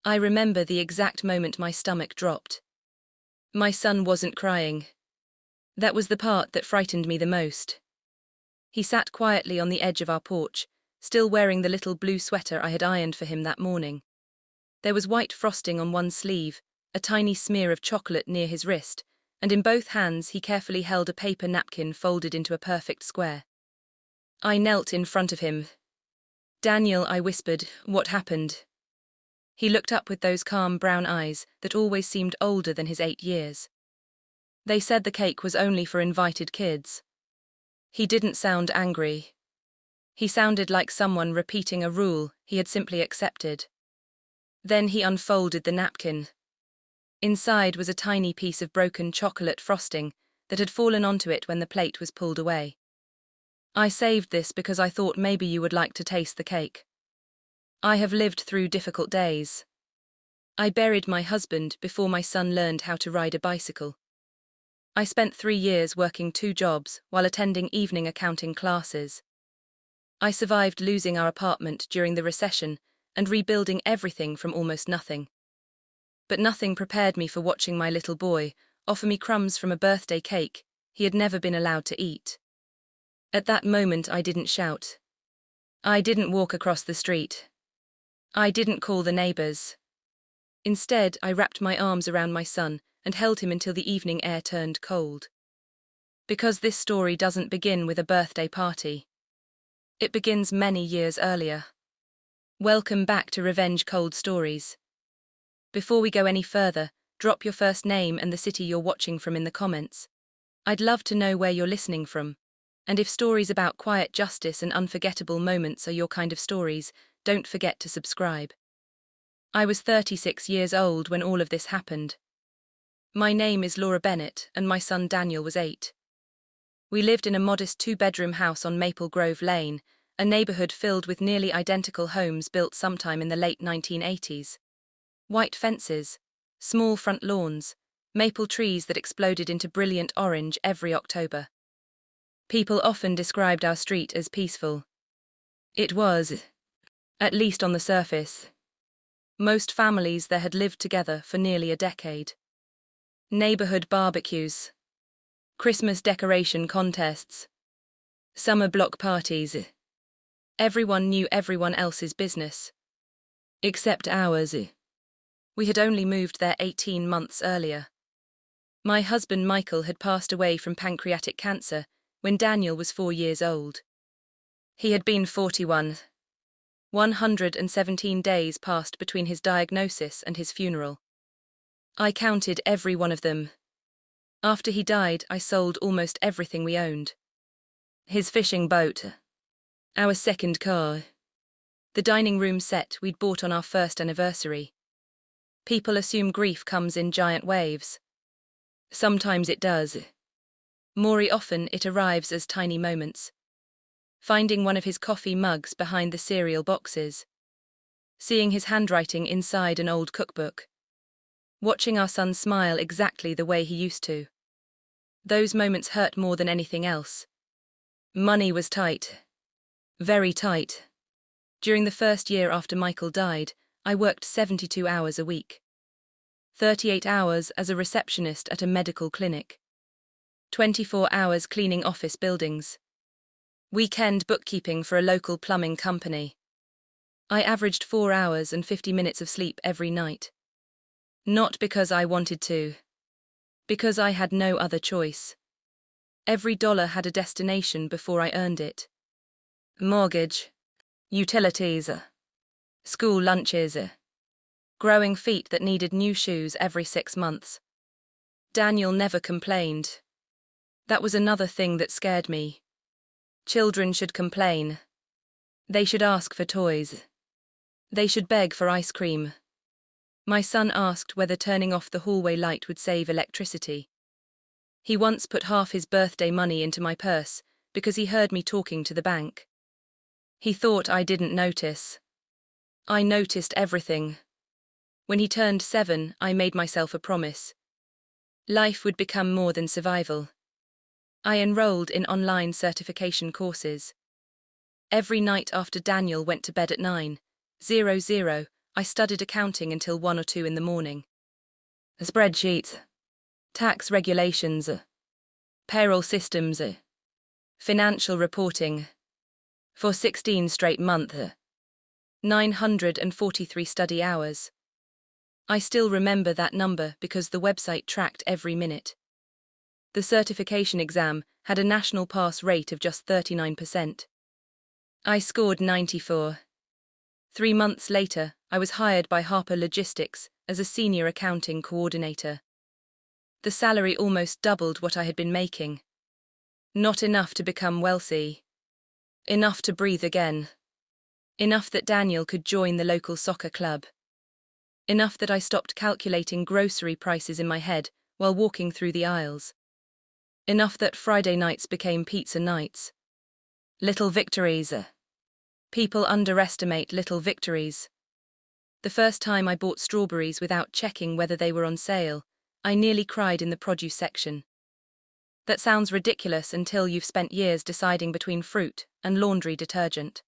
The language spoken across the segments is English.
I remember the exact moment my stomach dropped. My son wasn't crying. That was the part that frightened me the most. He sat quietly on the edge of our porch, still wearing the little blue sweater I had ironed for him that morning. There was white frosting on one sleeve, a tiny smear of chocolate near his wrist, and in both hands he carefully held a paper napkin folded into a perfect square. I knelt in front of him. "Daniel," I whispered, "what happened?" He looked up with those calm brown eyes that always seemed older than his 8 years. "They said the cake was only for invited kids." He didn't sound angry. He sounded like someone repeating a rule he had simply accepted. Then he unfolded the napkin. Inside was a tiny piece of broken chocolate frosting that had fallen onto it when the plate was pulled away. "I saved this because I thought maybe you would like to taste the cake. I have lived through difficult days. I buried my husband before my son learned how to ride a bicycle. I spent 3 years working 2 jobs while attending evening accounting classes. I survived losing our apartment during the recession and rebuilding everything from almost nothing. But nothing prepared me for watching my little boy offer me crumbs from a birthday cake he had never been allowed to eat. At that moment I didn't shout. I didn't walk across the street. I didn't call the neighbors. Instead, I wrapped my arms around my son and held him until the evening air turned cold. Because this story doesn't begin with a birthday party. It begins many years earlier. Welcome back to Revenge Cold Stories. Before we go any further, drop your first name and the city you're watching from in the comments. I'd love to know where you're listening from. And if stories about quiet justice and unforgettable moments are your kind of stories, don't forget to subscribe. I was 36 years old when all of this happened. My name is Laura Bennett, and my son Daniel was 8. We lived in a modest 2-bedroom house on Maple Grove Lane, a neighborhood filled with nearly identical homes built sometime in the late 1980s. White fences, small front lawns, maple trees that exploded into brilliant orange every October. People often described our street as peaceful. It was, at least on the surface. Most families there had lived together for nearly a decade. Neighborhood barbecues, Christmas decoration contests, summer block parties. Everyone knew everyone else's business. Except ours. We had only moved there 18 months earlier. My husband Michael had passed away from pancreatic cancer when Daniel was 4 years old. He had been 41. 117 days passed between his diagnosis and his funeral. I counted every one of them. After he died, I sold almost everything we owned. His fishing boat, our second car, the dining room set we'd bought on our first anniversary. People assume grief comes in giant waves. Sometimes it does. More often it arrives as tiny moments. Finding one of his coffee mugs behind the cereal boxes. Seeing his handwriting inside an old cookbook. Watching our son smile exactly the way he used to. Those moments hurt more than anything else. Money was tight. Very tight. During the first year after Michael died, I worked 72 hours a week. 38 hours as a receptionist at a medical clinic. 24 hours cleaning office buildings. Weekend bookkeeping for a local plumbing company. I averaged 4 hours and 50 minutes of sleep every night. Not because I wanted to. Because I had no other choice. Every dollar had a destination before I earned it. Mortgage. Utilities. School lunches. Growing feet that needed new shoes every 6 months. Daniel never complained. That was another thing that scared me. Children should complain. They should ask for toys. They should beg for ice cream. My son asked whether turning off the hallway light would save electricity. He once put half his birthday money into my purse because he heard me talking to the bank. He thought I didn't notice. I noticed everything. When he turned 7, I made myself a promise. Life would become more than survival. I enrolled in online certification courses. Every night after Daniel went to bed at 9:00, I studied accounting until 1 or 2 in the morning. Spreadsheets, tax regulations, payroll systems, financial reporting. For 16 straight months, 943 study hours. I still remember that number because the website tracked every minute. The certification exam had a national pass rate of just 39%. I scored 94. 3 months later, I was hired by Harper Logistics as a senior accounting coordinator. The salary almost doubled what I had been making. Not enough to become wealthy. Enough to breathe again. Enough that Daniel could join the local soccer club. Enough that I stopped calculating grocery prices in my head while walking through the aisles. Enough that Friday nights became pizza nights. Little victories. People underestimate little victories. The first time I bought strawberries without checking whether they were on sale, I nearly cried in the produce section. That sounds ridiculous until you've spent years deciding between fruit and laundry detergent.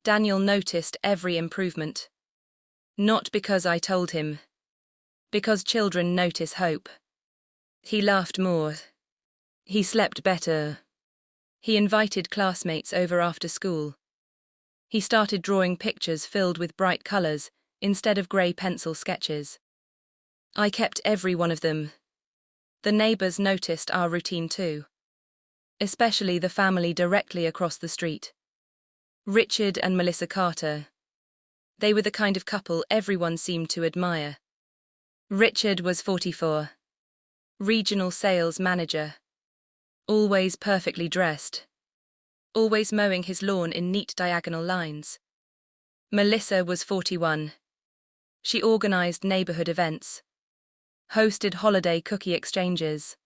Daniel noticed every improvement. Not because I told him. Because children notice hope. He laughed more. He slept better. He invited classmates over after school. He started drawing pictures filled with bright colors instead of grey pencil sketches. I kept every one of them. The neighbors noticed our routine too. Especially the family directly across the street. Richard and Melissa Carter. They were the kind of couple everyone seemed to admire. Richard was 44. Regional sales manager. Always perfectly dressed. Always mowing his lawn in neat diagonal lines. Melissa was 41. She organized neighborhood events. Hosted holiday cookie exchanges.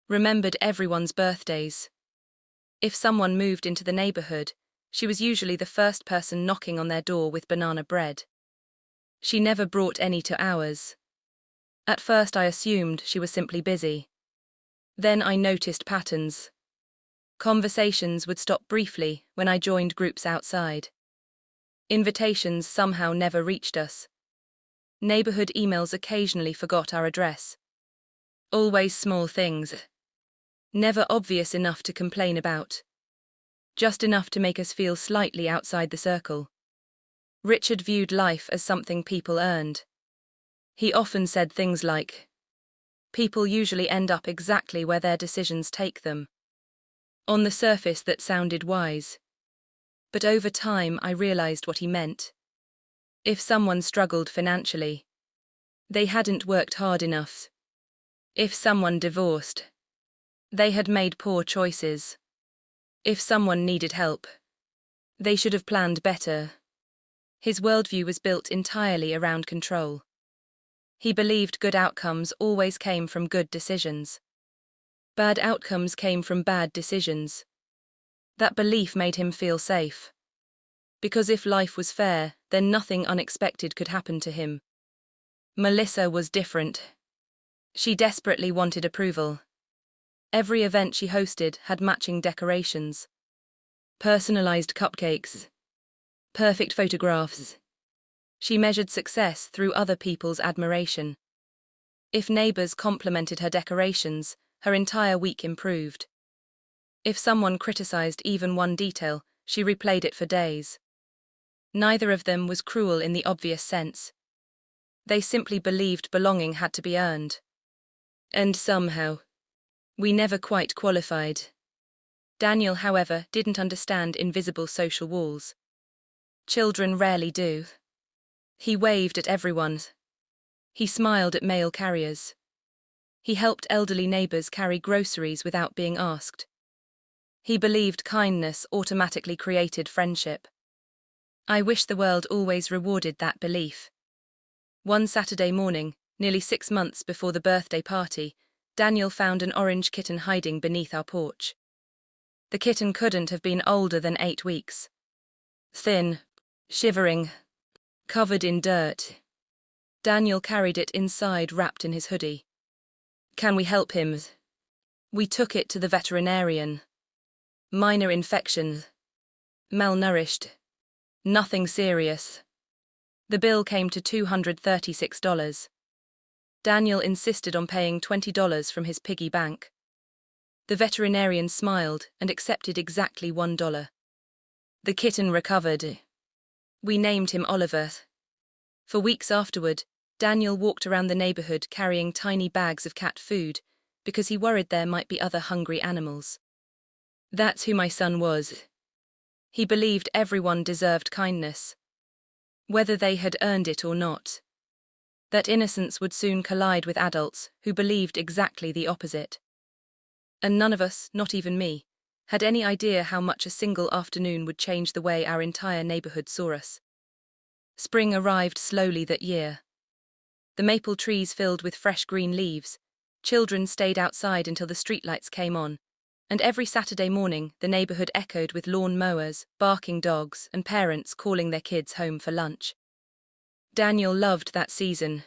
Remembered everyone's birthdays. If someone moved into the neighborhood, she was usually the first person knocking on their door with banana bread. She never brought any to ours. At first I assumed she was simply busy. Then I noticed patterns. Conversations would stop briefly when I joined groups outside. Invitations somehow never reached us. Neighborhood emails occasionally forgot our address. Always small things. Never obvious enough to complain about. Just enough to make us feel slightly outside the circle. Richard viewed life as something people earned. He often said things like, "People usually end up exactly where their decisions take them." On the surface that sounded wise. But over time I realized what he meant. If someone struggled financially, they hadn't worked hard enough. If someone divorced, they had made poor choices. If someone needed help, they should have planned better. His worldview was built entirely around control. He believed good outcomes always came from good decisions. Bad outcomes came from bad decisions. That belief made him feel safe. Because if life was fair, then nothing unexpected could happen to him. Melissa was different. She desperately wanted approval. Every event she hosted had matching decorations. Personalized cupcakes. Perfect photographs. She measured success through other people's admiration. If neighbors complimented her decorations, her entire week improved. If someone criticized even one detail, she replayed it for days. Neither of them was cruel in the obvious sense. They simply believed belonging had to be earned. And somehow, we never quite qualified. Daniel, however, didn't understand invisible social walls. Children rarely do. He waved at everyone. He smiled at mail carriers. He helped elderly neighbors carry groceries without being asked. He believed kindness automatically created friendship. I wish the world always rewarded that belief. One Saturday morning, nearly 6 months before the birthday party, Daniel found an orange kitten hiding beneath our porch. The kitten couldn't have been older than 8 weeks. Thin, shivering, covered in dirt. Daniel carried it inside wrapped in his hoodie. "Can we help him?" We took it to the veterinarian. Minor infection. Malnourished. Nothing serious. The bill came to $236. Daniel insisted on paying $20 from his piggy bank. The veterinarian smiled and accepted exactly $1. The kitten recovered. We named him Oliver. For weeks afterward, Daniel walked around the neighborhood carrying tiny bags of cat food because he worried there might be other hungry animals. That's who my son was. He believed everyone deserved kindness, whether they had earned it or not. That innocence would soon collide with adults who believed exactly the opposite. And none of us, not even me, had any idea how much a single afternoon would change the way our entire neighborhood saw us. Spring arrived slowly that year. The maple trees filled with fresh green leaves, children stayed outside until the streetlights came on, and every Saturday morning the neighborhood echoed with lawn mowers, barking dogs, and parents calling their kids home for lunch. Daniel loved that season.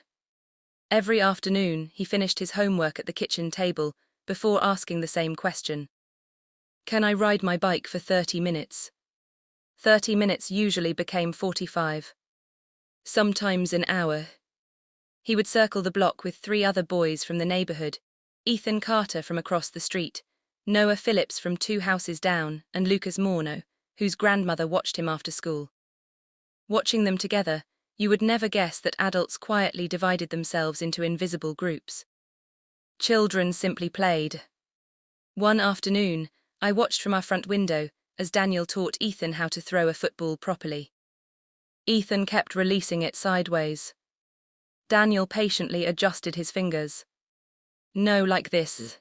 Every afternoon he finished his homework at the kitchen table before asking the same question. Can I ride my bike for 30 minutes? 30 minutes usually became 45. Sometimes an hour. He would circle the block with 3 other boys from the neighborhood, Ethan Carter from across the street, Noah Phillips from 2 houses down, and Lucas Morno, whose grandmother watched him after school. Watching them together, you would never guess that adults quietly divided themselves into invisible groups. Children simply played. One afternoon, I watched from our front window as Daniel taught Ethan how to throw a football properly. Ethan kept releasing it sideways. Daniel patiently adjusted his fingers. No, like this.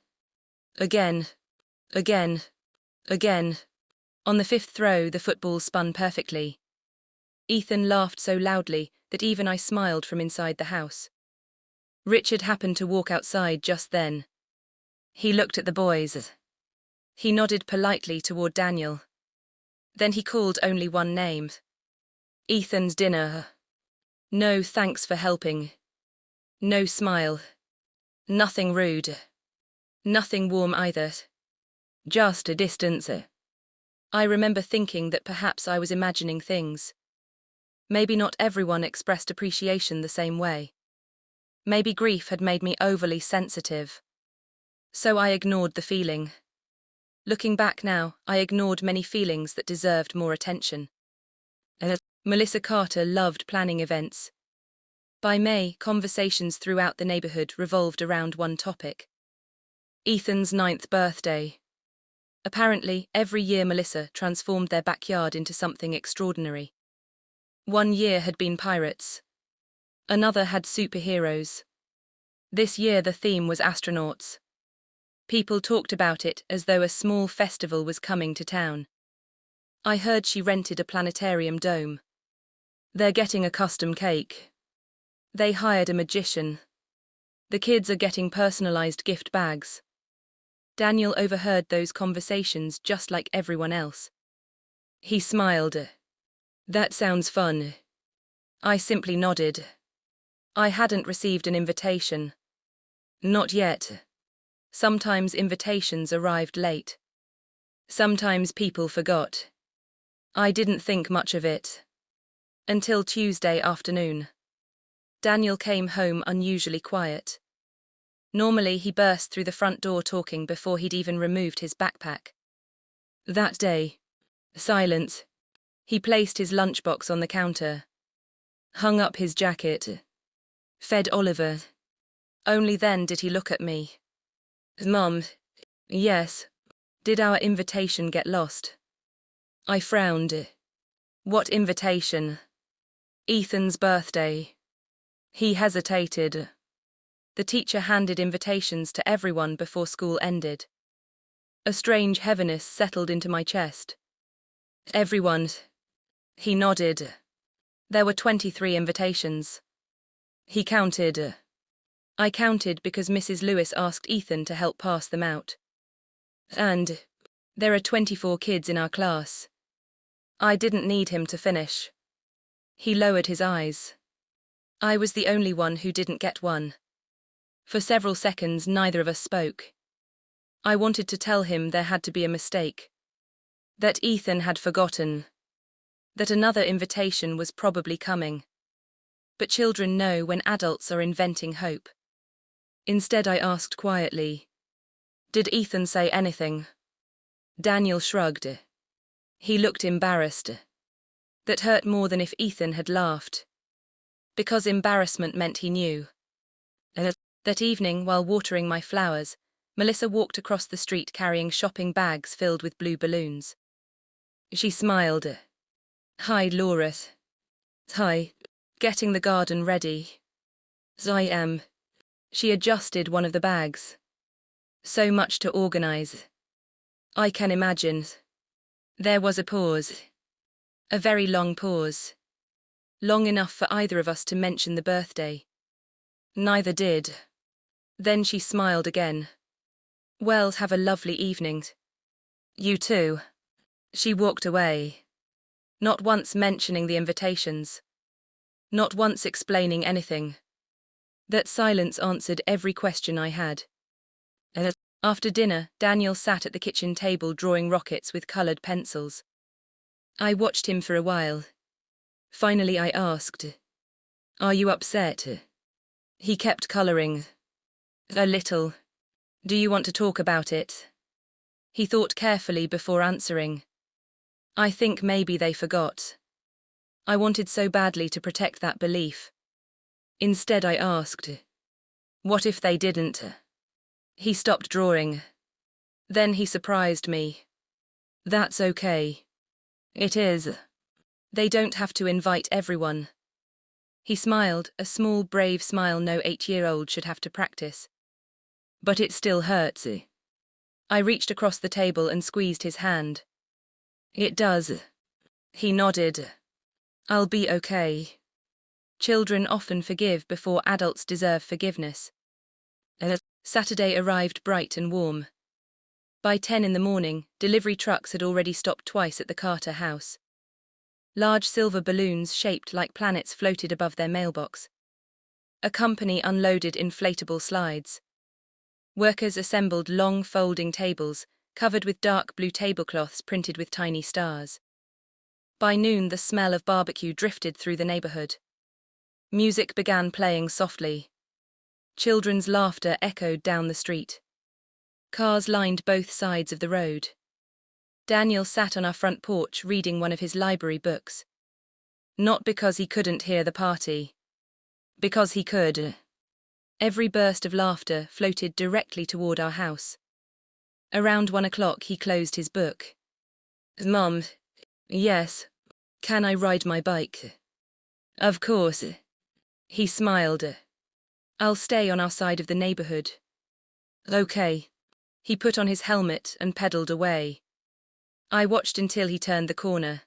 Again. Again. Again. On the 5th throw, the football spun perfectly. Ethan laughed so loudly that even I smiled from inside the house. Richard happened to walk outside just then. He looked at the boys. He nodded politely toward Daniel. Then he called only one name. Ethan's dinner. No thanks for helping. No smile. Nothing rude. Nothing warm either. Just a distance. I remember thinking that perhaps I was imagining things. Maybe not everyone expressed appreciation the same way. Maybe grief had made me overly sensitive. So I ignored the feeling. Looking back now, I ignored many feelings that deserved more attention. Melissa Carter loved planning events. By May, conversations throughout the neighborhood revolved around one topic. Ethan's 9th birthday. Apparently, every year Melissa transformed their backyard into something extraordinary. One year had been pirates. Another had superheroes. This year the theme was astronauts. People talked about it as though a small festival was coming to town. I heard she rented a planetarium dome. They're getting a custom cake. They hired a magician. The kids are getting personalized gift bags. Daniel overheard those conversations just like everyone else. He smiled. That sounds fun. I simply nodded. I hadn't received an invitation. Not yet. Sometimes invitations arrived late. Sometimes people forgot. I didn't think much of it. Until Tuesday afternoon. Daniel came home unusually quiet. Normally he burst through the front door talking before he'd even removed his backpack. That day, silent. He placed his lunchbox on the counter. Hung up his jacket. Fed Oliver. Only then did he look at me. Mom, yes. Did our invitation get lost? I frowned. What invitation? Ethan's birthday. He hesitated. The teacher handed invitations to everyone before school ended. A strange heaviness settled into my chest. Everyone. He nodded. There were 23 invitations. He counted. I counted because Mrs. Lewis asked Ethan to help pass them out. And there are 24 kids in our class. I didn't need him to finish. He lowered his eyes. I was the only one who didn't get one. For several seconds, neither of us spoke. I wanted to tell him there had to be a mistake. That Ethan had forgotten. That another invitation was probably coming. But children know when adults are inventing hope. Instead, I asked quietly, "Did Ethan say anything?" Daniel shrugged. He looked embarrassed. That hurt more than if Ethan had laughed. Because embarrassment meant he knew. That evening, while watering my flowers, Melissa walked across the street carrying shopping bags filled with blue balloons. She smiled. "Hi, Laura." "Hi. Getting the garden ready." "I am." She adjusted one of the bags. "So much to organize." "I can imagine." There was a pause. A very long pause. Long enough for either of us to mention the birthday. Neither did. Then she smiled again. "Well, have a lovely evening." "You too." She walked away. Not once mentioning the invitations. Not once explaining anything. That silence answered every question I had. After dinner, Daniel sat at the kitchen table drawing rockets with colored pencils. I watched him for a while. Finally I asked, "Are you upset?" He kept coloring. "A little." "Do you want to talk about it?" He thought carefully before answering. "I think maybe they forgot." I wanted so badly to protect that belief. Instead I asked, "What if they didn't?" He stopped drawing. Then he surprised me. "That's okay." "It is. They don't have to invite everyone." He smiled, a small, brave smile no 8-year-old should have to practice. "But it still hurts." I reached across the table and squeezed his hand. "It does." He nodded. "I'll be okay." Children often forgive before adults deserve forgiveness. Saturday arrived bright and warm. By 10 in the morning, delivery trucks had already stopped twice at the Carter house. Large silver balloons shaped like planets floated above their mailbox. A company unloaded inflatable slides. Workers assembled long folding tables, covered with dark blue tablecloths printed with tiny stars. By noon, the smell of barbecue drifted through the neighborhood. Music began playing softly. Children's laughter echoed down the street. Cars lined both sides of the road. Daniel sat on our front porch reading one of his library books. Not because he couldn't hear the party. Because he could. Every burst of laughter floated directly toward our house. Around 1 o'clock he closed his book. "Mom." "Yes." "Can I ride my bike?" "Of course." He smiled. "I'll stay on our side of the neighborhood." "Okay." He put on his helmet and pedaled away. I watched until he turned the corner.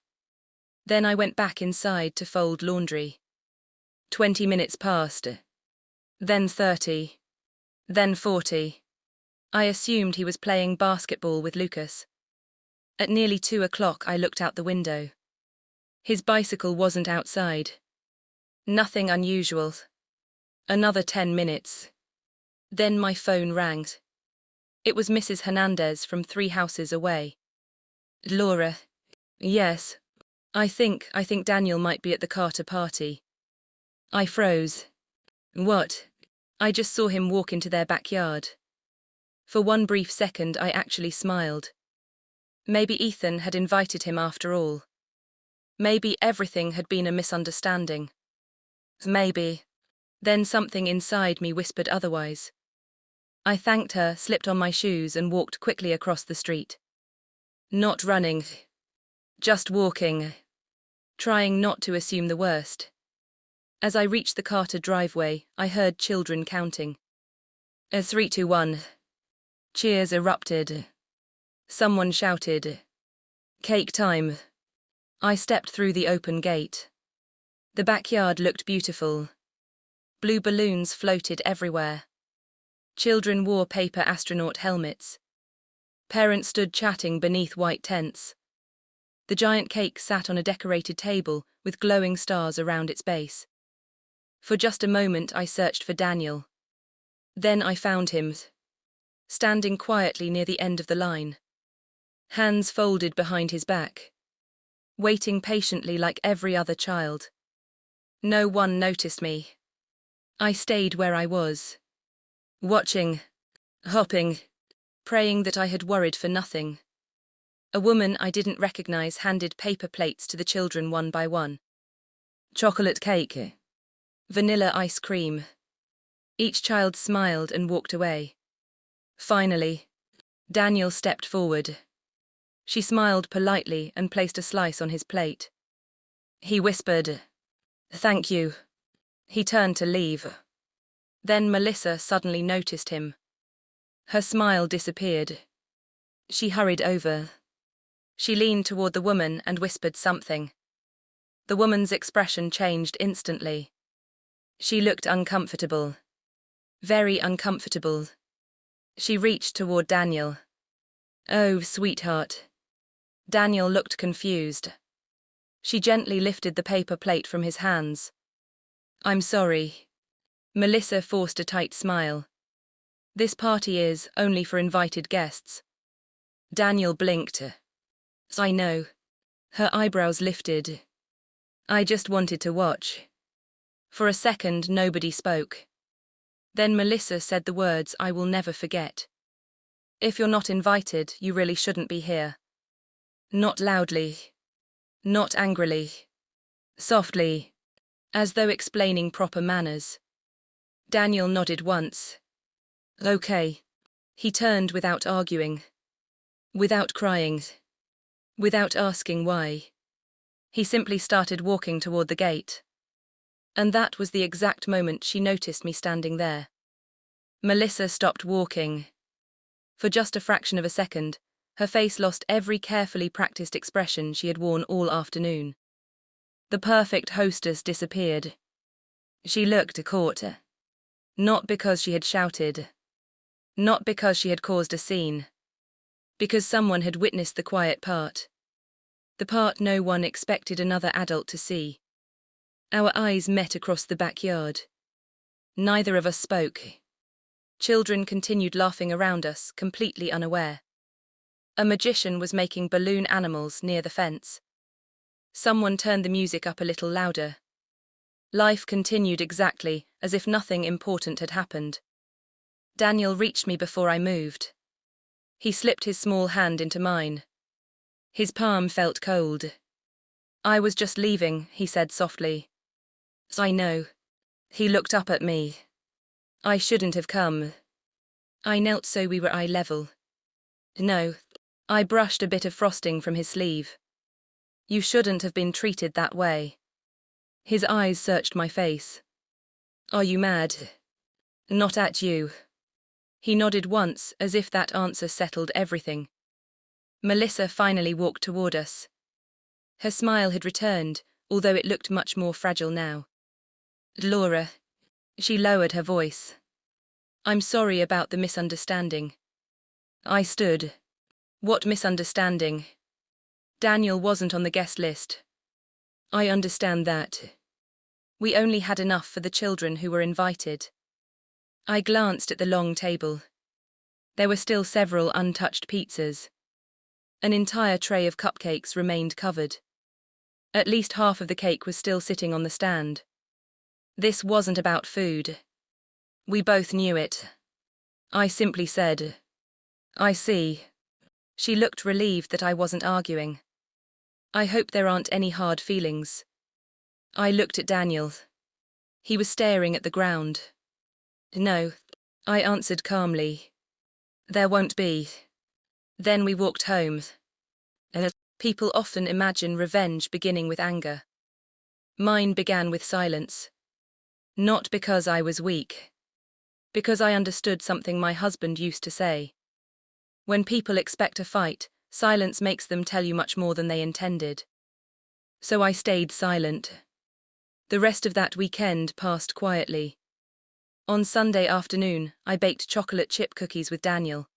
Then I went back inside to fold laundry. 20 minutes passed. Then 30. Then 40. I assumed he was playing basketball with Lucas. At nearly 2 o'clock I looked out the window. His bicycle wasn't outside. Nothing unusual. Another 10 minutes. Then my phone rang. It was Mrs. Hernandez from 3 houses away. "Laura." "Yes. I think Daniel might be at the Carter party." I froze. "What?" "I just saw him walk into their backyard." For one brief second I actually smiled. Maybe Ethan had invited him after all. Maybe everything had been a misunderstanding. Maybe. Then something inside me whispered otherwise. I thanked her, slipped on my shoes and walked quickly across the street. Not running. Just walking. Trying not to assume the worst. As I reached the Carter driveway, I heard children counting. A 3, 2, 1. Cheers erupted. Someone shouted, "Cake time." I stepped through the open gate. The backyard looked beautiful. Blue balloons floated everywhere. Children wore paper astronaut helmets. Parents stood chatting beneath white tents. The giant cake sat on a decorated table with glowing stars around its base. For just a moment I searched for Daniel. Then I found him. Standing quietly near the end of the line. Hands folded behind his back. Waiting patiently like every other child. No one noticed me. I stayed where I was. Watching, hopping, praying that I had worried for nothing. A woman I didn't recognize handed paper plates to the children one by one. Chocolate cake. Vanilla ice cream. Each child smiled and walked away. Finally, Daniel stepped forward. She smiled politely and placed a slice on his plate. He whispered, "Thank you." He turned to leave. Then Melissa suddenly noticed him. Her smile disappeared. She hurried over. She leaned toward the woman and whispered something. The woman's expression changed instantly. She looked uncomfortable. Very uncomfortable. She reached toward Daniel. "Oh, sweetheart." Daniel looked confused. She gently lifted the paper plate from his hands. "I'm sorry." Melissa forced a tight smile. "This party is only for invited guests." Daniel blinked. "I know." Her eyebrows lifted. "I just wanted to watch." For a second, nobody spoke. Then Melissa said the words I will never forget. "If you're not invited, you really shouldn't be here." Not loudly. Not angrily. Softly. As though explaining proper manners. Daniel nodded once. "Okay." He turned without arguing. Without crying. Without asking why. He simply started walking toward the gate. And that was the exact moment she noticed me standing there. Melissa stopped walking. For just a fraction of a second, her face lost every carefully practiced expression she had worn all afternoon. The perfect hostess disappeared. She looked caught. Not because she had shouted. Not because she had caused a scene. Because someone had witnessed the quiet part. The part no one expected another adult to see. Our eyes met across the backyard. Neither of us spoke. Children continued laughing around us, completely unaware. A magician was making balloon animals near the fence. Someone turned the music up a little louder. Life continued exactly as if nothing important had happened. Daniel reached me before I moved. He slipped his small hand into mine. His palm felt cold. "I was just leaving," he said softly. "I know." He looked up at me. "I shouldn't have come." I knelt so we were eye level. "No." I brushed a bit of frosting from his sleeve. "You shouldn't have been treated that way." His eyes searched my face. "Are you mad?" "Not at you." He nodded once, as if that answer settled everything. Melissa finally walked toward us. Her smile had returned, although it looked much more fragile now. "Laura." She lowered her voice. "I'm sorry about the misunderstanding." I stood. "What misunderstanding?" "Daniel wasn't on the guest list." "I understand that. We only had enough for the children who were invited." I glanced at the long table. There were still several untouched pizzas. An entire tray of cupcakes remained covered. At least half of the cake was still sitting on the stand. This wasn't about food. We both knew it. I simply said, "I see." She looked relieved that I wasn't arguing. "I hope there aren't any hard feelings." I looked at Daniel. He was staring at the ground. "No," I answered calmly. "There won't be." Then we walked home. People often imagine revenge beginning with anger. Mine began with silence. Not because I was weak. Because I understood something my husband used to say. When people expect a fight, silence makes them tell you much more than they intended. So I stayed silent. The rest of that weekend passed quietly. On Sunday afternoon, I baked chocolate chip cookies with Daniel.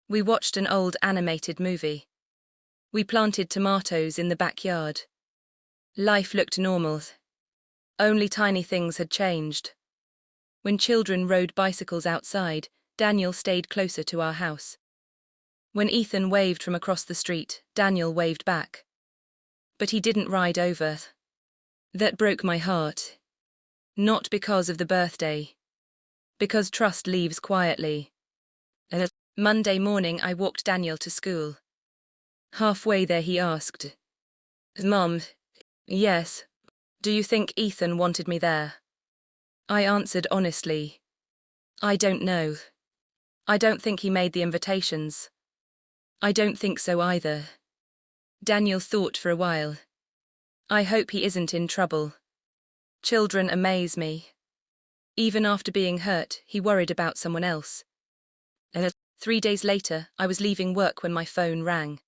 We watched an old animated movie. We planted tomatoes in the backyard. Life looked normal. Only tiny things had changed. When children rode bicycles outside, Daniel stayed closer to our house. When Ethan waved from across the street, Daniel waved back. But he didn't ride over. That broke my heart. Not because of the birthday. Because trust leaves quietly. Monday morning I walked Daniel to school. Halfway there he asked, "Mom, yes, do you think Ethan wanted me there?" I answered honestly, "I don't know. I don't think he made the invitations." "I don't think so either." Daniel thought for a while. "I hope he isn't in trouble. Children amaze me." Even after being hurt, he worried about someone else. 3 days later, I was leaving work when my phone rang.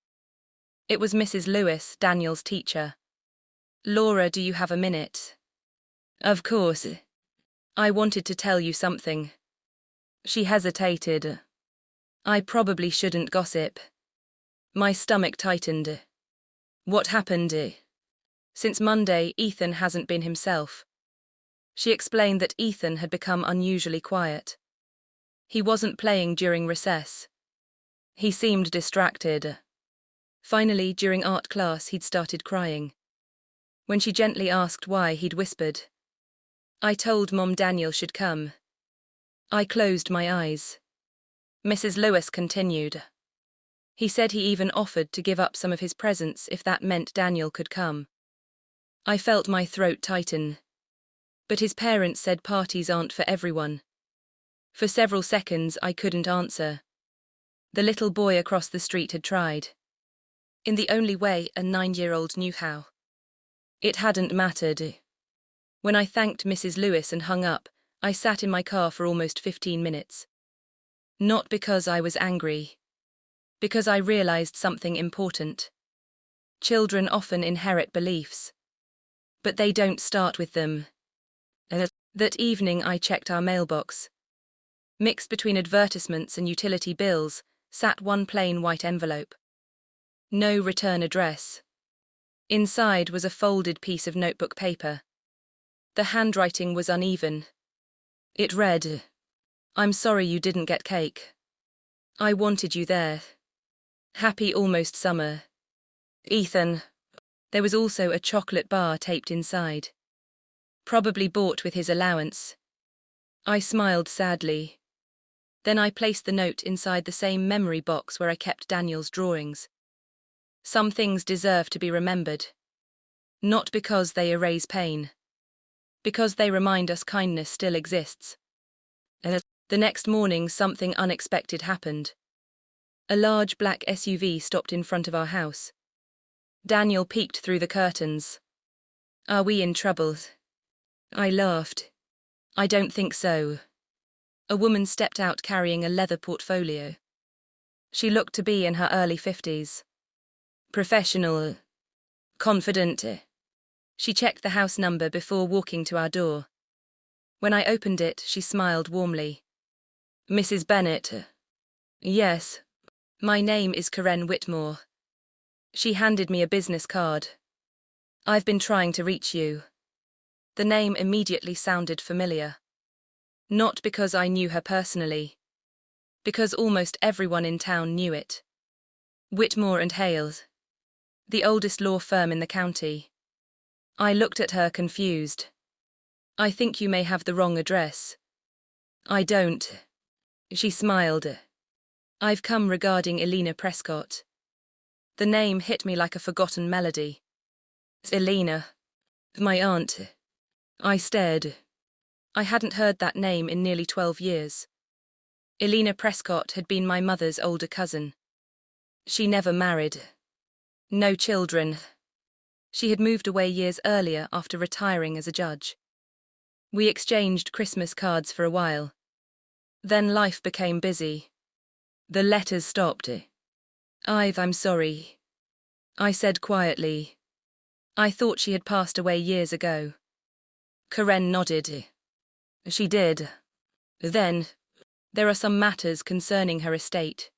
It was Mrs. Lewis, Daniel's teacher. "Laura, do you have a minute?" "Of course. I wanted to tell you something." She hesitated. "I probably shouldn't gossip." My stomach tightened. "What happened?" "Since Monday, Ethan hasn't been himself." She explained that Ethan had become unusually quiet. He wasn't playing during recess. He seemed distracted. Finally, during art class, he'd started crying. When she gently asked why, he'd whispered, "I told Mom Daniel should come." I closed my eyes. Mrs. Lewis continued. "He said he even offered to give up some of his presents if that meant Daniel could come." I felt my throat tighten. But his parents said parties aren't for everyone. For several seconds, I couldn't answer. The little boy across the street had tried. In the only way a 9-year-old knew how. It hadn't mattered. When I thanked Mrs. Lewis and hung up, I sat in my car for almost 15 minutes. Not because I was angry. Because I realized something important. Children often inherit beliefs. But they don't start with them. That evening I checked our mailbox. Mixed between advertisements and utility bills, sat one plain white envelope. No return address. Inside was a folded piece of notebook paper. The handwriting was uneven. It read, "I'm sorry you didn't get cake. I wanted you there. Happy almost summer. Ethan." There was also a chocolate bar taped inside. Probably bought with his allowance. I smiled sadly. Then I placed the note inside the same memory box where I kept Daniel's drawings. Some things deserve to be remembered. Not because they erase pain. Because they remind us kindness still exists. The next morning, something unexpected happened. A large black SUV stopped in front of our house. Daniel peeked through the curtains. "Are we in trouble?" I laughed. "I don't think so." A woman stepped out carrying a leather portfolio. She looked to be in her early 50s. Professional. Confident. She checked the house number before walking to our door. When I opened it, she smiled warmly. "Mrs. Bennett?" "Yes. My name is Karen Whitmore." She handed me a business card. "I've been trying to reach you." The name immediately sounded familiar. Not because I knew her personally. Because almost everyone in town knew it. Whitmore and Hales. The oldest law firm in the county. I looked at her confused. "I think you may have the wrong address." "I don't." She smiled. "I've come regarding Elena Prescott." The name hit me like a forgotten melody. Elena. My aunt. I stared. I hadn't heard that name in nearly 12 years. Elena Prescott had been my mother's older cousin. She never married. No children. She had moved away years earlier after retiring as a judge. We exchanged Christmas cards for a while. Then life became busy. The letters stopped. "I'm sorry," I said quietly. I thought she had passed away years ago. Karen nodded. "She did. Then, there are some matters concerning her estate."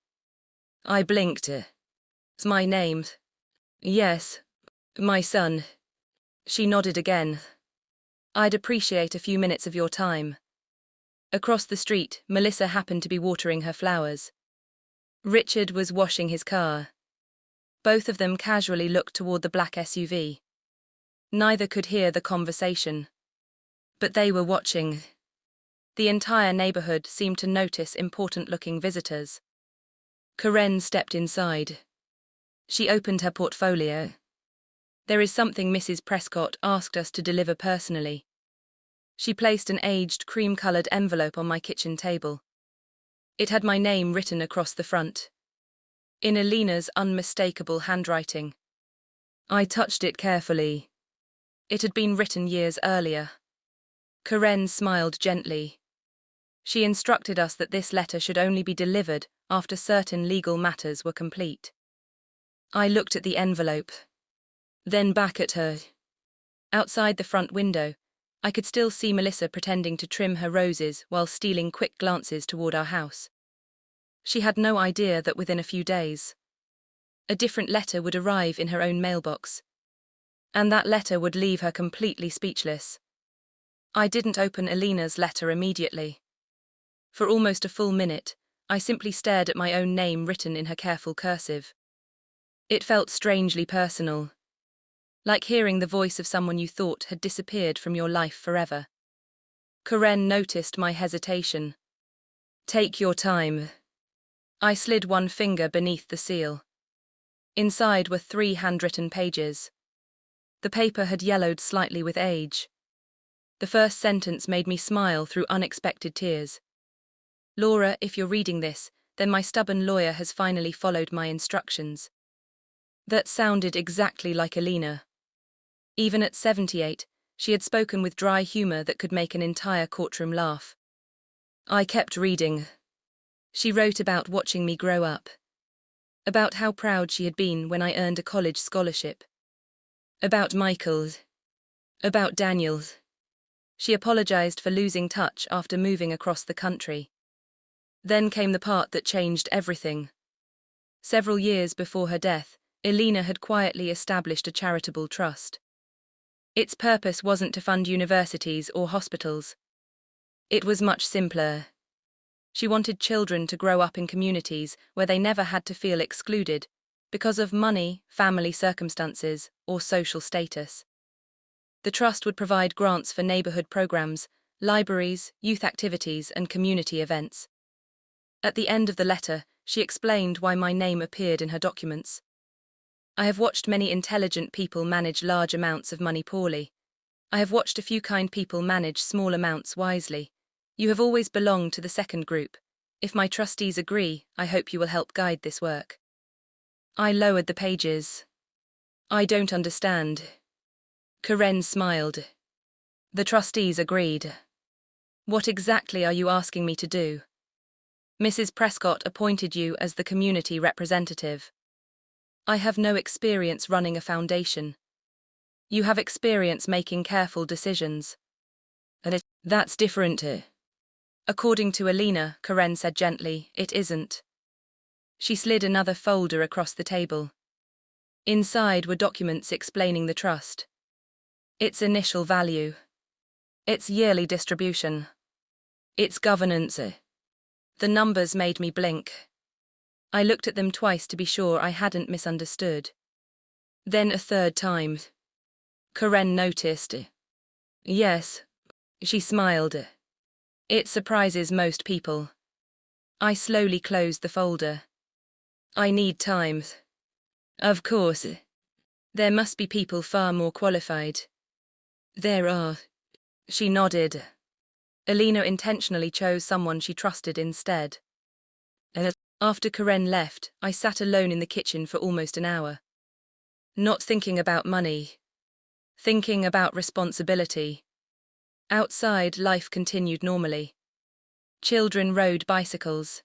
I blinked. "It's my name." "Yes. My son." She nodded again. "I'd appreciate a few minutes of your time." Across the street, Melissa happened to be watering her flowers. Richard was washing his car. Both of them casually looked toward the black SUV. Neither could hear the conversation. But they were watching. The entire neighborhood seemed to notice important-looking visitors. Karen stepped inside. She opened her portfolio. "There is something Mrs. Prescott asked us to deliver personally." She placed an aged cream-colored envelope on my kitchen table. It had my name written across the front, in Alina's unmistakable handwriting. I touched it carefully. It had been written years earlier. Karen smiled gently. She instructed us that this letter should only be delivered after certain legal matters were complete. I looked at the envelope, then back at her. Outside the front window, I could still see Melissa pretending to trim her roses while stealing quick glances toward our house. She had no idea that within a few days, a different letter would arrive in her own mailbox, and that letter would leave her completely speechless. I didn't open Alina's letter immediately. For almost a full minute, I simply stared at my own name written in her careful cursive. It felt strangely personal, like hearing the voice of someone you thought had disappeared from your life forever. Karen noticed my hesitation. "Take your time." I slid one finger beneath the seal. Inside were 3 handwritten pages. The paper had yellowed slightly with age. The first sentence made me smile through unexpected tears. "Laura, if you're reading this, then my stubborn lawyer has finally followed my instructions." That sounded exactly like Alina. Even at 78, she had spoken with dry humor that could make an entire courtroom laugh. I kept reading. She wrote about watching me grow up, about how proud she had been when I earned a college scholarship, about Michael, about Daniel. She apologized for losing touch after moving across the country. Then came the part that changed everything. Several years before her death, Alina had quietly established a charitable trust. Its purpose wasn't to fund universities or hospitals. It was much simpler. She wanted children to grow up in communities where they never had to feel excluded because of money, family circumstances, or social status. The trust would provide grants for neighborhood programs, libraries, youth activities, and community events. At the end of the letter, she explained why my name appeared in her documents. "I have watched many intelligent people manage large amounts of money poorly. I have watched a few kind people manage small amounts wisely. You have always belonged to the second group. If my trustees agree, I hope you will help guide this work." I lowered the pages. "I don't understand." Karen smiled. "The trustees agreed. What exactly are you asking me to do?" "Mrs. Prescott appointed you as the community representative. I have no experience running a foundation. You have experience making careful decisions." "That's different." "According to Alina," Karen said gently, "it isn't." She slid another folder across the table. Inside were documents explaining the trust. Its initial value. Its yearly distribution. Its governance. The numbers made me blink. I looked at them twice to be sure I hadn't misunderstood. Then a third time. Karen noticed. "Yes." She smiled. "It surprises most people." I slowly closed the folder. "I need time." "Of course. There must be people far more qualified." "There are." She nodded. Alina intentionally chose someone she trusted instead. After Karen left, I sat alone in the kitchen for almost an hour. Not thinking about money. Thinking about responsibility. Outside, life continued normally. Children rode bicycles.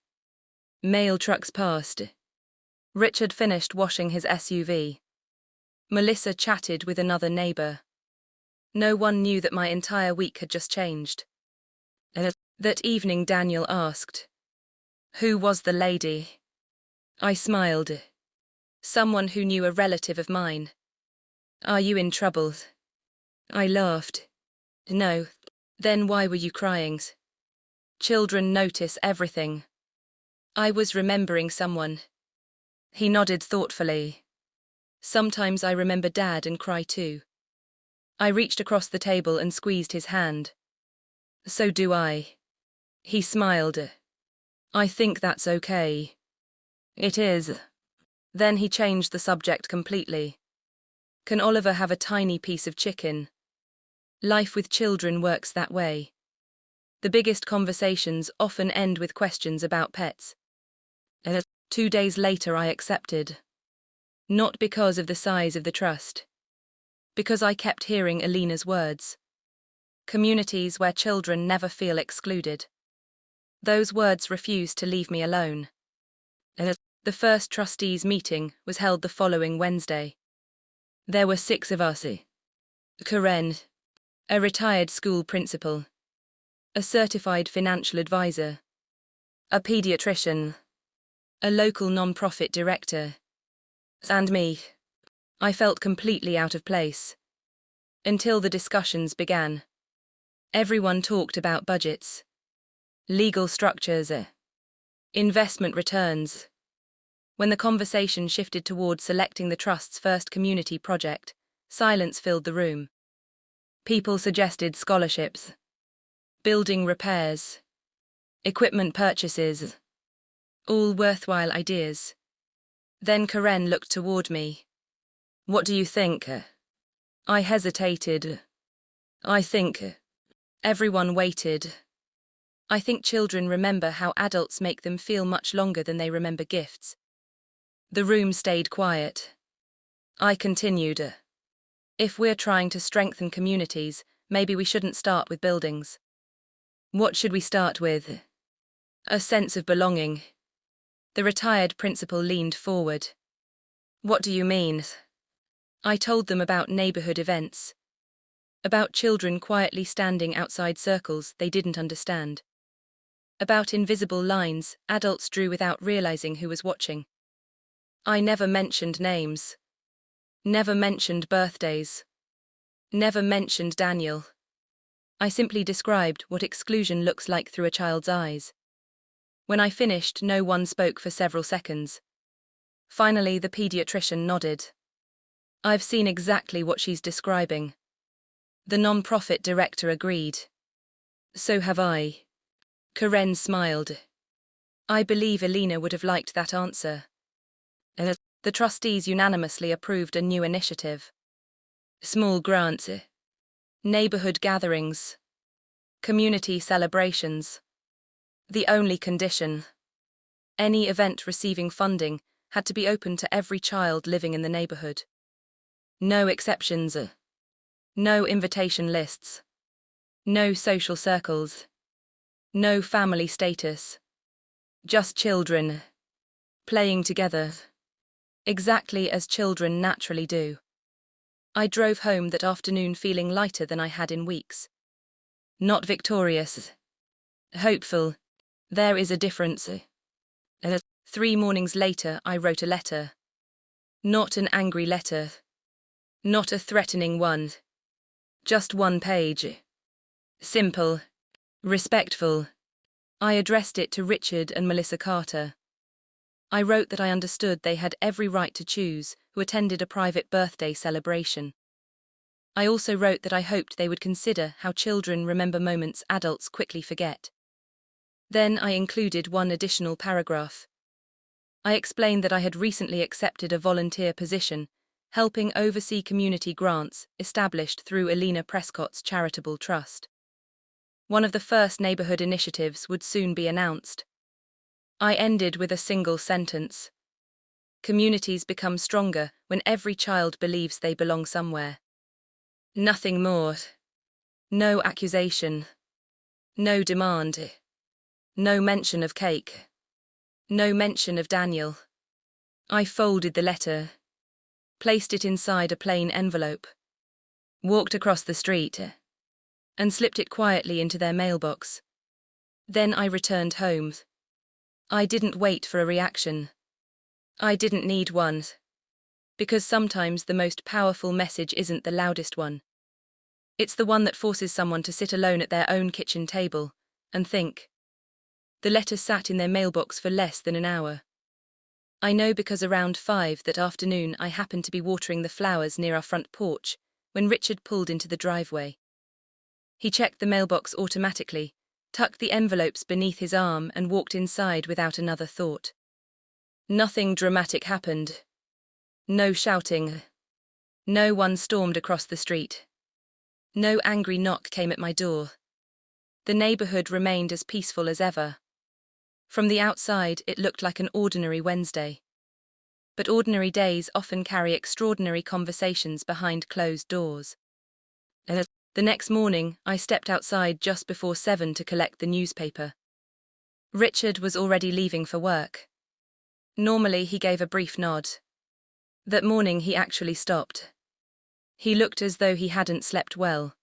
Mail trucks passed. Richard finished washing his SUV. Melissa chatted with another neighbor. No one knew that my entire week had just changed. That evening Daniel asked, "Who was the lady?" I smiled. "Someone who knew a relative of mine." "Are you in trouble?" I laughed. "No." "Then why were you crying?" "Children notice everything." I was remembering someone. He nodded thoughtfully. "Sometimes I remember Dad and cry too." I reached across the table and squeezed his hand. So do I. He smiled. I think that's okay. It is. Then he changed the subject completely. Can Oliver have a tiny piece of chicken? Life with children works that way. The biggest conversations often end with questions about pets. 2 days later I accepted. Not because of the size of the trust. Because I kept hearing Alina's words. Communities where children never feel excluded. Those words refused to leave me alone. The first trustees' meeting was held the following Wednesday. There were 6 of us. Karen, a retired school principal, a certified financial advisor, a pediatrician, a local non-profit director, and me. I felt completely out of place. Until the discussions began. Everyone talked about budgets, legal structures, investment returns. When the conversation shifted towards selecting the Trust's first community project, silence filled the room. People suggested scholarships, building repairs, equipment purchases, all worthwhile ideas. Then Karen looked toward me. What do you think? I hesitated. I think. Everyone waited. I think children remember how adults make them feel much longer than they remember gifts. The room stayed quiet. I continued. If we're trying to strengthen communities, maybe we shouldn't start with buildings. What should we start with? A sense of belonging. The retired principal leaned forward. What do you mean? I told them about neighborhood events. About children quietly standing outside circles they didn't understand. About invisible lines adults drew without realizing who was watching. I never mentioned names. Never mentioned birthdays. Never mentioned Daniel. I simply described what exclusion looks like through a child's eyes. When I finished, no one spoke for several seconds. Finally, the pediatrician nodded. I've seen exactly what she's describing. The non-profit director agreed. So have I. Karen smiled. I believe Alina would have liked that answer. The trustees unanimously approved a new initiative. Small grants, neighborhood gatherings, community celebrations. The only condition: any event receiving funding had to be open to every child living in the neighborhood. No exceptions. No invitation lists. No social circles. No family status. Just children. Playing together. Exactly as children naturally do. I drove home that afternoon feeling lighter than I had in weeks. Not victorious. Hopeful. There is a difference. 3 mornings later, I wrote a letter. Not an angry letter. Not a threatening one. Just 1 page. Simple. Respectful. I addressed it to Richard and Melissa Carter. I wrote that I understood they had every right to choose who attended a private birthday celebration. I also wrote that I hoped they would consider how children remember moments adults quickly forget. Then I included 1 additional paragraph. I explained that I had recently accepted a volunteer position, helping oversee community grants established through Alina Prescott's charitable trust. One of the first neighborhood initiatives would soon be announced. I ended with a single sentence. Communities become stronger when every child believes they belong somewhere. Nothing more. No accusation. No demand. No mention of cake. No mention of Daniel. I folded the letter, placed it inside a plain envelope, walked across the street, and slipped it quietly into their mailbox. Then I returned home. I didn't wait for a reaction. I didn't need one. Because sometimes the most powerful message isn't the loudest one. It's the one that forces someone to sit alone at their own kitchen table and think. The letter sat in their mailbox for less than an hour. I know because around 5 that afternoon I happened to be watering the flowers near our front porch when Richard pulled into the driveway. He checked the mailbox automatically, tucked the envelopes beneath his arm and walked inside without another thought. Nothing dramatic happened. No shouting. No one stormed across the street. No angry knock came at my door. The neighborhood remained as peaceful as ever. From the outside, it looked like an ordinary Wednesday. But ordinary days often carry extraordinary conversations behind closed doors. The next morning, I stepped outside just before 7 to collect the newspaper. Richard was already leaving for work. Normally, he gave a brief nod. That morning, he actually stopped. He looked as though he hadn't slept well.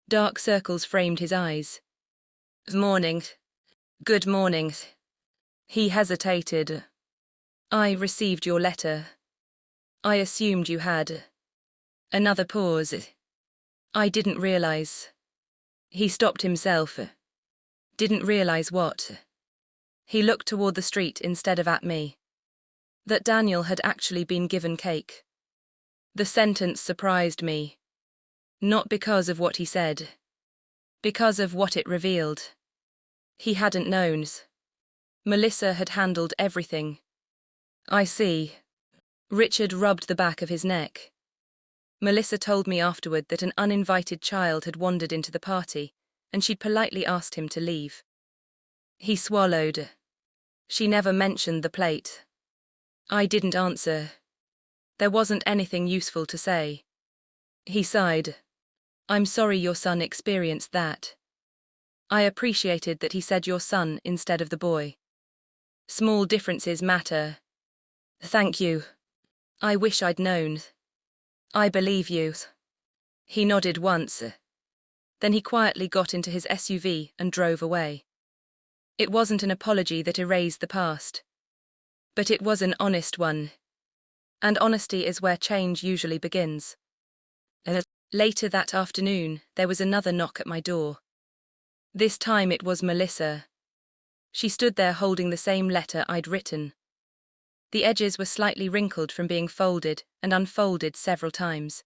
Dark circles framed his eyes. Morning. Good morning. He hesitated. I received your letter. I assumed you had. Another pause. I didn't realize. He stopped himself. Didn't realize what? He looked toward the street instead of at me. That Daniel had actually been given cake. The sentence surprised me. Not because of what he said. Because of what it revealed. He hadn't known. Melissa had handled everything. I see. Richard rubbed the back of his neck. Melissa told me afterward that an uninvited child had wandered into the party, and she'd politely asked him to leave. He swallowed. She never mentioned the plate. I didn't answer. There wasn't anything useful to say. He sighed. I'm sorry your son experienced that. I appreciated that he said your son instead of the boy. Small differences matter. Thank you. I wish I'd known. I believe you. He nodded once. Then he quietly got into his SUV and drove away. It wasn't an apology that erased the past. But it was an honest one. And honesty is where change usually begins. Later that afternoon, there was another knock at my door. This time it was Melissa. She stood there holding the same letter I'd written. The edges were slightly wrinkled from being folded and unfolded several times.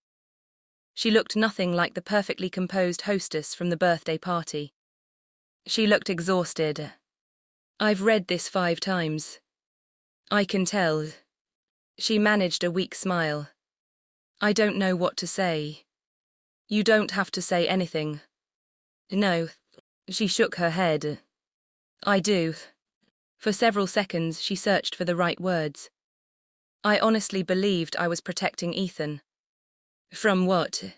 She looked nothing like the perfectly composed hostess from the birthday party. She looked exhausted. I've read this 5 times. I can tell. She managed a weak smile. I don't know what to say. You don't have to say anything. No. She shook her head. I do. For several seconds, she searched for the right words. I honestly believed I was protecting Ethan. From what?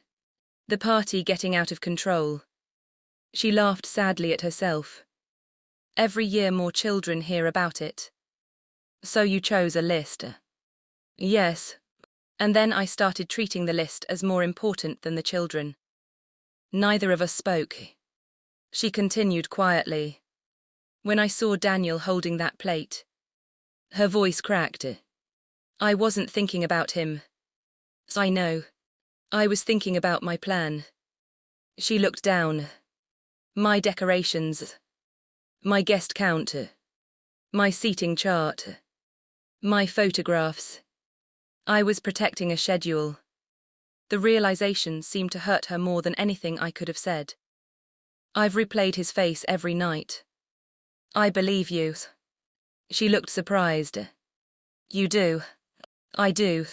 The party getting out of control. She laughed sadly at herself. Every year more children hear about it. So you chose a list? Yes. And then I started treating the list as more important than the children. Neither of us spoke. She continued quietly. When I saw Daniel holding that plate. Her voice cracked. I wasn't thinking about him. I know. I was thinking about my plan. She looked down. My decorations. My guest count. My seating chart. My photographs. I was protecting a schedule. The realization seemed to hurt her more than anything I could have said. I've replayed his face every night. I believe you. She looked surprised. You do. I do.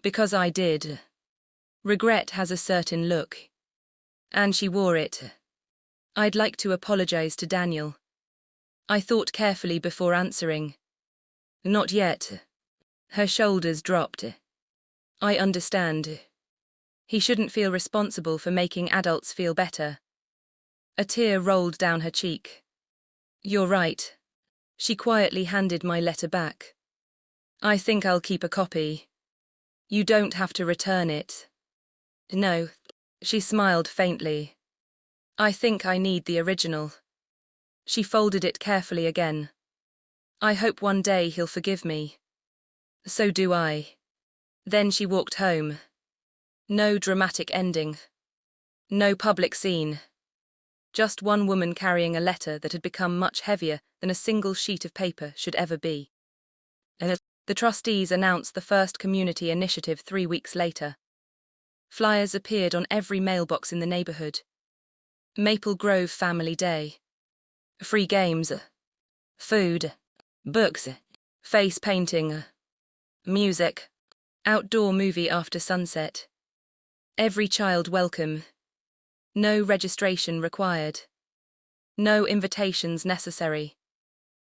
Because I did. Regret has a certain look. And she wore it. I'd like to apologize to Daniel. I thought carefully before answering. Not yet. Her shoulders dropped. I understand. He shouldn't feel responsible for making adults feel better. A tear rolled down her cheek. You're right. She quietly handed my letter back. I think I'll keep a copy. You don't have to return it. No. She smiled faintly. I think I need the original. She folded it carefully again. I hope one day he'll forgive me. So do I. Then she walked home. No dramatic ending. No public scene. Just one woman carrying a letter that had become much heavier than a single sheet of paper should ever be. The trustees announced the first community initiative 3 weeks later. Flyers appeared on every mailbox in the neighborhood. Maple Grove Family Day. Free games. Food. Books. Face painting. Music. Outdoor movie after sunset. Every child welcome. No registration required. No invitations necessary.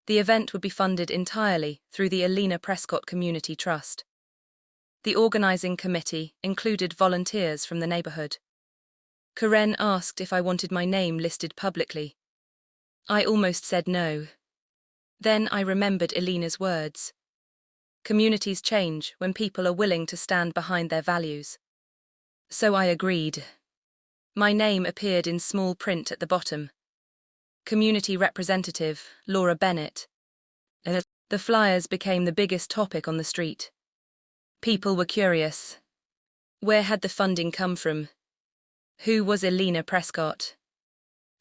The event would be funded entirely through the Alina Prescott Community Trust. The organizing committee included volunteers from the neighborhood. Karen asked if I wanted my name listed publicly. I almost said no. Then I remembered Alina's words. Communities change when people are willing to stand behind their values. So I agreed. My name appeared in small print at the bottom. Community Representative Laura Bennett. The flyers became the biggest topic on the street. People were curious. Where had the funding come from? Who was Alina Prescott?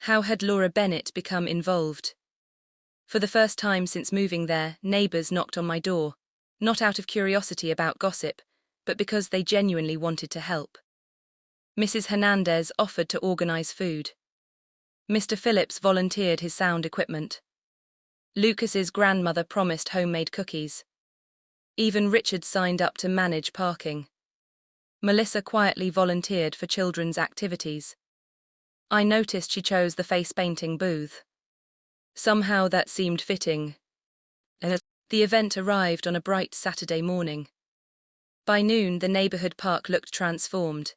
How had Laura Bennett become involved? For the first time since moving there, neighbors knocked on my door, not out of curiosity about gossip, but because they genuinely wanted to help. Mrs. Hernandez offered to organize food. Mr. Phillips volunteered his sound equipment. Lucas's grandmother promised homemade cookies. Even Richard signed up to manage parking. Melissa quietly volunteered for children's activities. I noticed she chose the face painting booth. Somehow that seemed fitting. The event arrived on a bright Saturday morning. By noon, the neighborhood park looked transformed.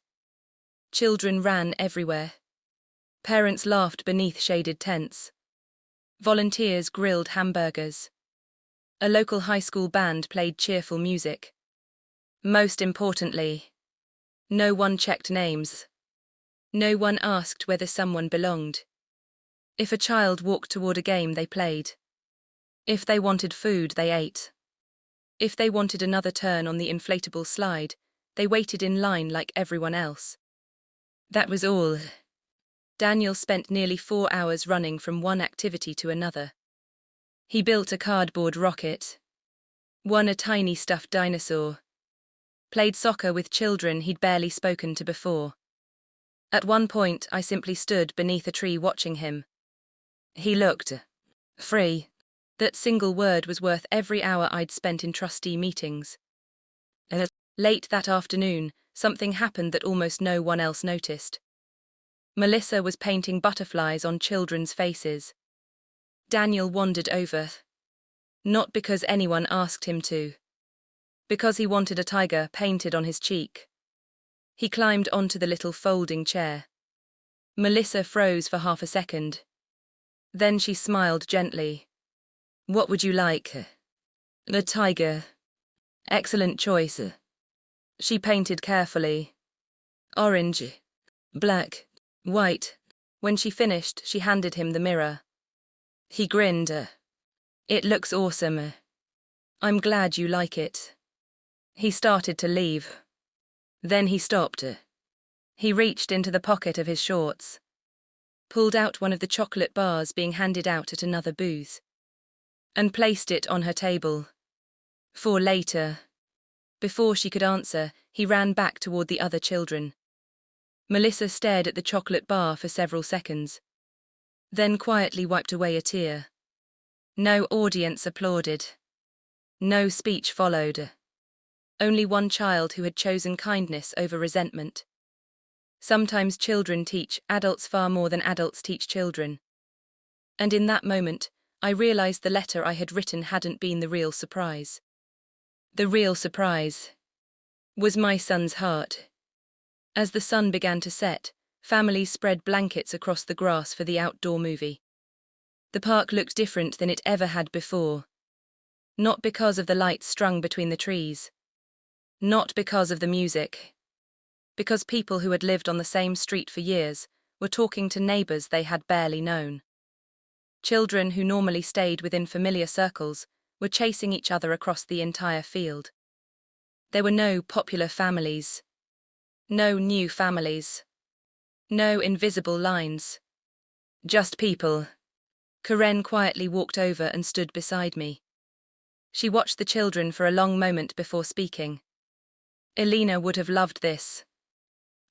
Children ran everywhere. Parents laughed beneath shaded tents. Volunteers grilled hamburgers. A local high school band played cheerful music. Most importantly, no one checked names. No one asked whether someone belonged. If a child walked toward a game, they played. If they wanted food, they ate. If they wanted another turn on the inflatable slide, they waited in line like everyone else. That was all. Daniel spent nearly 4 hours running from one activity to another. He built a cardboard rocket, won a tiny stuffed dinosaur, played soccer with children he'd barely spoken to before. At one point, I simply stood beneath a tree watching him. He looked free. That single word was worth every hour I'd spent in trustee meetings. Late that afternoon, something happened that almost no one else noticed. Melissa was painting butterflies on children's faces. Daniel wandered over. Not because anyone asked him to. Because he wanted a tiger painted on his cheek. He climbed onto the little folding chair. Melissa froze for half a second. Then she smiled gently. What would you like? The tiger. Excellent choice. She painted carefully. Orange, black, white. When she finished, she handed him the mirror. He grinned. It looks awesome. I'm glad you like it. He started to leave. Then he stopped. He reached into the pocket of his shorts, pulled out one of the chocolate bars being handed out at another booth, and placed it on her table. For later. Before she could answer, he ran back toward the other children. Melissa stared at the chocolate bar for several seconds, then quietly wiped away a tear. No audience applauded. No speech followed. Only one child who had chosen kindness over resentment. Sometimes children teach adults far more than adults teach children. And in that moment, I realized the letter I had written hadn't been the real surprise. The real surprise was my son's heart. As the sun began to set, families spread blankets across the grass for the outdoor movie. The park looked different than it ever had before. Not because of the lights strung between the trees. Not because of the music. Because people who had lived on the same street for years were talking to neighbors they had barely known. Children who normally stayed within familiar circles were chasing each other across the entire field. There were no popular families. No new families. No invisible lines. Just people. Karen quietly walked over and stood beside me. She watched the children for a long moment before speaking. Alina would have loved this.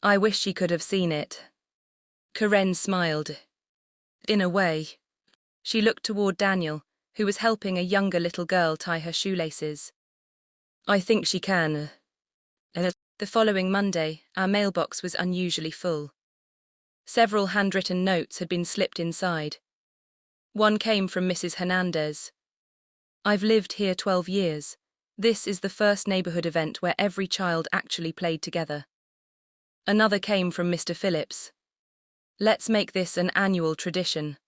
I wish she could have seen it. Karen smiled. In a way. She looked toward Daniel, who was helping a younger little girl tie her shoelaces. I think she can. The following Monday, our mailbox was unusually full. Several handwritten notes had been slipped inside. One came from Mrs. Hernandez. I've lived here 12 years. This is the first neighborhood event where every child actually played together. Another came from Mr. Phillips. Let's make this an annual tradition.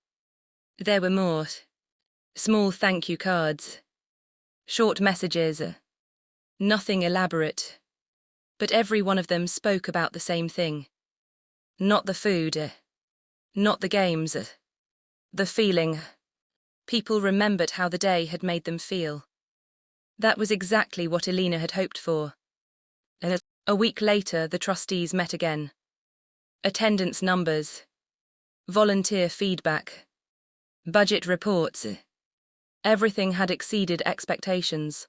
There were more. Small thank you cards. Short messages. Nothing elaborate. But every one of them spoke about the same thing. Not the food. Not the games. The feeling. People remembered how the day had made them feel. That was exactly what Elena had hoped for. A week later, the trustees met again. Attendance numbers. Volunteer feedback. Budget reports. Everything had exceeded expectations.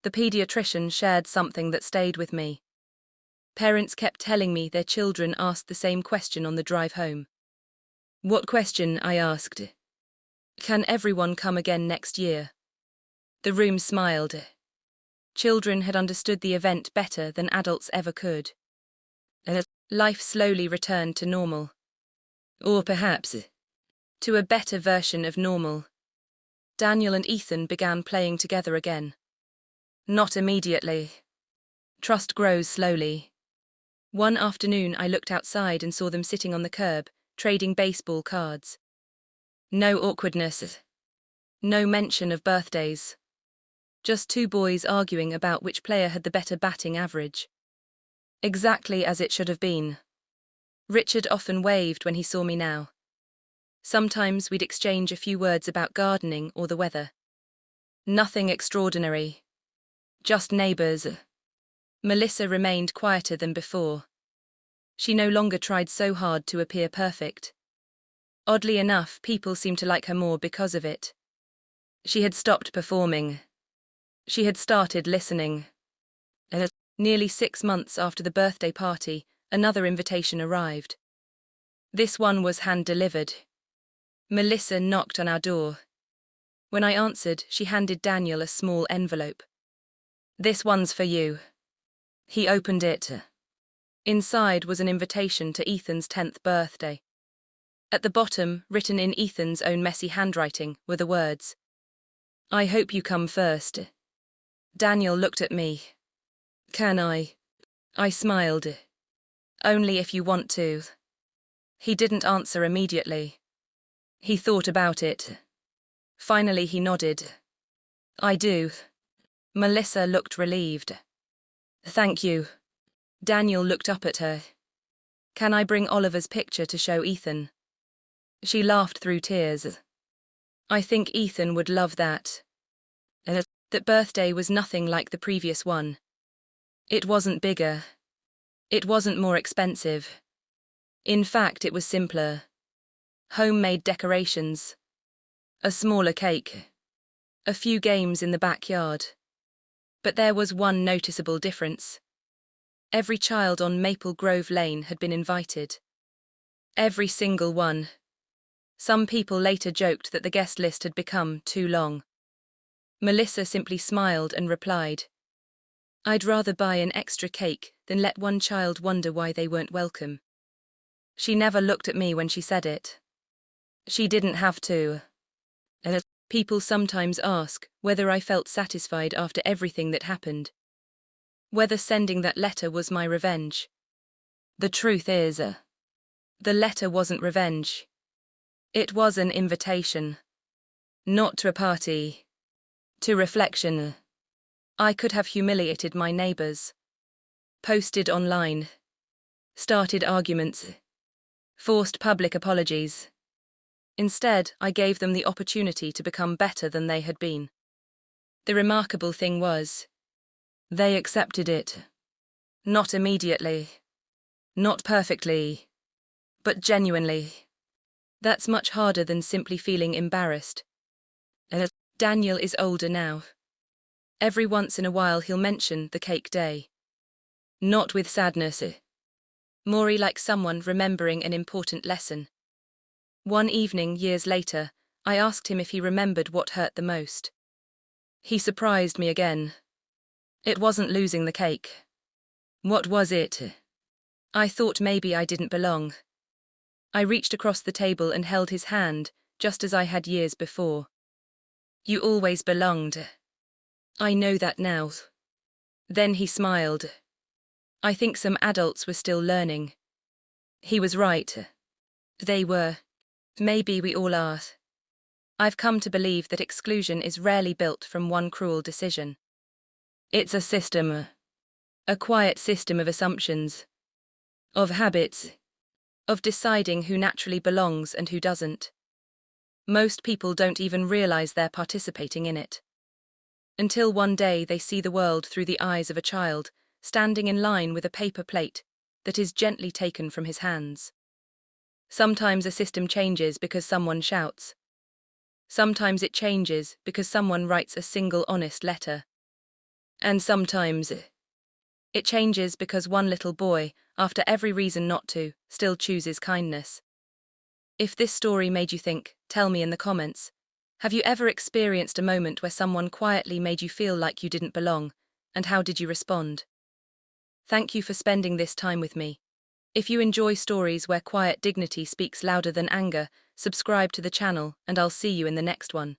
The pediatrician shared something that stayed with me. Parents kept telling me their children asked the same question on the drive home. What question? I asked. Can everyone come again next year? The room smiled. Children had understood the event better than adults ever could. Life slowly returned to normal. Or perhaps, to a better version of normal. Daniel and Ethan began playing together again. Not immediately. Trust grows slowly. One afternoon I looked outside and saw them sitting on the curb, trading baseball cards. No awkwardness. No mention of birthdays. Just two boys arguing about which player had the better batting average. Exactly as it should have been. Richard often waved when he saw me now. Sometimes we'd exchange a few words about gardening or the weather. Nothing extraordinary. Just neighbors. Melissa remained quieter than before. She no longer tried so hard to appear perfect. Oddly enough, people seemed to like her more because of it. She had stopped performing. She had started listening. Nearly 6 months after the birthday party, another invitation arrived. This one was hand-delivered. Melissa knocked on our door. When I answered, she handed Daniel a small envelope. This one's for you. He opened it. Inside was an invitation to Ethan's 10th birthday. At the bottom, written in Ethan's own messy handwriting, were the words, I hope you come first. Daniel looked at me. Can I? I smiled. Only if you want to. He didn't answer immediately. He thought about it. Finally he nodded. I do. Melissa looked relieved. Thank you. Daniel looked up at her. Can I bring Oliver's picture to show Ethan? She laughed through tears. I think Ethan would love that. That birthday was nothing like the previous one. It wasn't bigger. It wasn't more expensive. In fact, it was simpler. Homemade decorations. A smaller cake. A few games in the backyard. But there was one noticeable difference. Every child on Maple Grove Lane had been invited. Every single one. Some people later joked that the guest list had become too long. Melissa simply smiled and replied, I'd rather buy an extra cake than let one child wonder why they weren't welcome. She never looked at me when she said it. She didn't have to. People sometimes ask whether I felt satisfied after everything that happened. Whether sending that letter was my revenge. The truth is, the letter wasn't revenge. It was an invitation. Not to a party. To reflection. I could have humiliated my neighbors. Posted online. Started arguments. Forced public apologies. Instead, I gave them the opportunity to become better than they had been. The remarkable thing was, they accepted it. Not immediately. Not perfectly. But genuinely. That's much harder than simply feeling embarrassed. Daniel is older now. Every once in a while he'll mention the cake day. Not with sadness. more like someone remembering an important lesson. One evening, years later, I asked him if he remembered what hurt the most. He surprised me again. It wasn't losing the cake. What was it? I thought maybe I didn't belong. I reached across the table and held his hand, just as I had years before. You always belonged. I know that now. Then he smiled. I think some adults were still learning. He was right. They were. Maybe we all are. I've come to believe that exclusion is rarely built from one cruel decision. It's a system. A quiet system of assumptions. Of habits. Of deciding who naturally belongs and who doesn't. Most people don't even realize they're participating in it. Until one day they see the world through the eyes of a child, standing in line with a paper plate that is gently taken from his hands. Sometimes a system changes because someone shouts. Sometimes it changes because someone writes a single honest letter. And sometimes it changes because one little boy, after every reason not to, still chooses kindness. If this story made you think, tell me in the comments. Have you ever experienced a moment where someone quietly made you feel like you didn't belong, and how did you respond? Thank you for spending this time with me. If you enjoy stories where quiet dignity speaks louder than anger, subscribe to the channel and I'll see you in the next one.